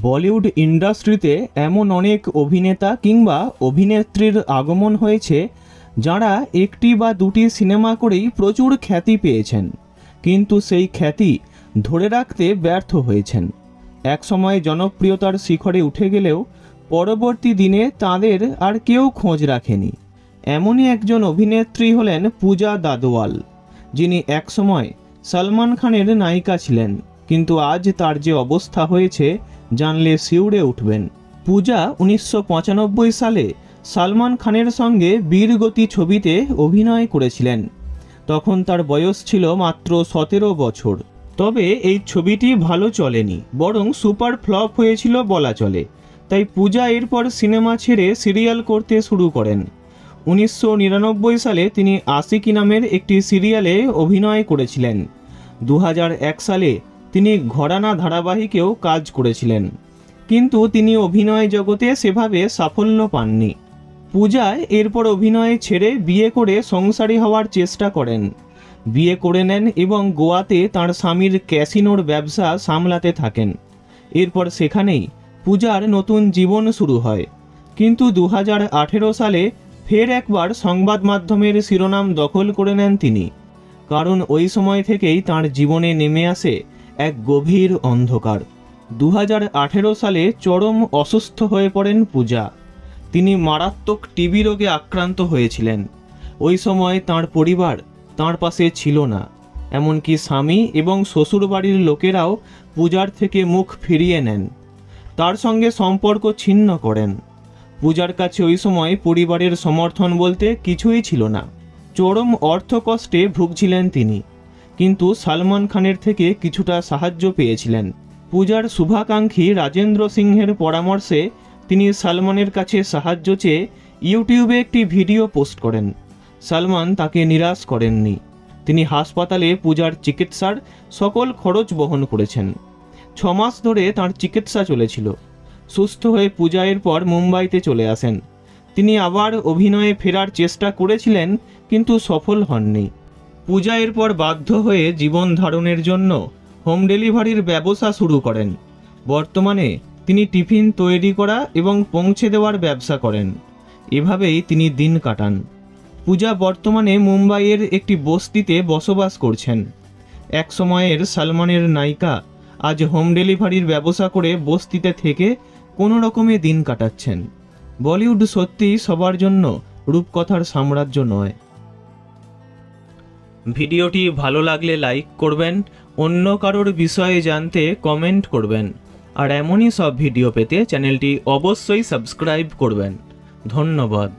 বলিউড ইন্ডাস্ট্রিতে এমন অনেক অভিনেতা কিংবা অভিনেত্রীর আগমন হয়েছে যারা একটি বা দুটি সিনেমা করেই প্রচুর খ্যাতি পেয়েছেন, কিন্তু সেই খ্যাতি ধরে রাখতে ব্যর্থ হয়েছেন। একসময় জনপ্রিয়তার শিখরে উঠে গেলেও পরবর্তী দিনে তাদের আর কেউ খোঁজ রাখেনি। এমনই একজন অভিনেত্রী হলেন পূজা দাদওয়াল, যিনি একসময় সলমান খানের নায়িকা ছিলেন, কিন্তু আজ তার যে অবস্থা হয়েছে জানলে শিউরে উঠবেন। পূজা 1995 সালে সলমান খানের সঙ্গে বীরগতি ছবিতে অভিনয় করেছিলেন। তখন তার বয়স ছিল মাত্র 17 বছর। তবে এই ছবিটি ভালো চলেনি, বরং সুপার ফ্লপ হয়েছিল বলা চলে। তাই পূজা এরপর সিনেমা ছেড়ে সিরিয়াল করতে শুরু করেন। 1999 সালে তিনি আশিকি নামের একটি সিরিয়ালে অভিনয় করেছিলেন। 2001 সালে তিনি ঘরানা ধারাবাহিকেও কাজ করেছিলেন, কিন্তু তিনি অভিনয় জগতে সেভাবে সাফল্য পাননি। পূজা এরপর অভিনয় ছেড়ে বিয়ে করে সংসারী হওয়ার চেষ্টা করেন। বিয়ে করে নেন এবং গোয়াতে তার স্বামীর ক্যাসিনোর ব্যবসা সামলাতে থাকেন। এরপর সেখানেই পূজার নতুন জীবন শুরু হয়। কিন্তু 2018 সালে ফের একবার সংবাদ মাধ্যমের শিরোনাম দখল করে নেন তিনি, কারণ ওই সময় থেকেই তার জীবনে নেমে আসে এক গভীর অন্ধকার। 2018 সালে চরম অসুস্থ হয়ে পড়েন পূজা। তিনি মারাত্মক টিবি রোগে আক্রান্ত হয়েছিলেন। ওই সময় তার পরিবার তার পাশে ছিল না, এমনকি স্বামী এবং শ্বশুরবাড়ির লোকেরাও পূজার থেকে মুখ ফিরিয়ে নেন, তার সঙ্গে সম্পর্ক ছিন্ন করেন। পূজার কাছে ওই সময় পরিবারের সমর্থন বলতে কিছুই ছিল না। চরম অর্থকষ্টে ভুগছিলেন তিনি, কিন্তু সলমান খানের থেকে কিছুটা সাহায্য পেয়েছিলেন। পূজার শুভাকাঙ্ক্ষী রাজেন্দ্র সিংহের পরামর্শে তিনি সলমানের কাছে সাহায্য চেয়ে ইউটিউবে একটি ভিডিও পোস্ট করেন। সলমান তাকে নিরাশ করেননি। তিনি হাসপাতালে পূজার চিকিৎসার সকল খরচ বহন করেছেন। 6 মাস ধরে তার চিকিৎসা চলেছিল। সুস্থ হয়ে পূজা এরপর মুম্বাইতে চলে আসেন। তিনি আবার অভিনয়ে ফেরার চেষ্টা করেছিলেন, কিন্তু সফল হননি। পূজা এরপর বাধ্য হয়ে জীবন ধারণের জন্য হোম ডেলিভারির ব্যবসা শুরু করেন। বর্তমানে তিনি টিফিন তৈরি করা এবং পৌঁছে দেওয়ার ব্যবসা করেন। এভাবেই তিনি দিন কাটান। পূজা বর্তমানে মুম্বাইয়ের একটি বস্তিতে বসবাস করছেন। এক সময়ের সলমানের নায়িকা আজ হোম ডেলিভারির ব্যবসা করে বস্তিতে থেকে কোনো রকমে দিন কাটাচ্ছেন। বলিউড সত্যিই সবার জন্য রূপকথার সাম্রাজ্য নয়। ভিডিওটি ভালো লাগলে লাইক করবেন, অন্য কারোর বিষয়ে জানতে কমেন্ট করবেন, আর এমনই সব ভিডিও পেতে চ্যানেলটি অবশ্যই সাবস্ক্রাইব করবেন। ধন্যবাদ।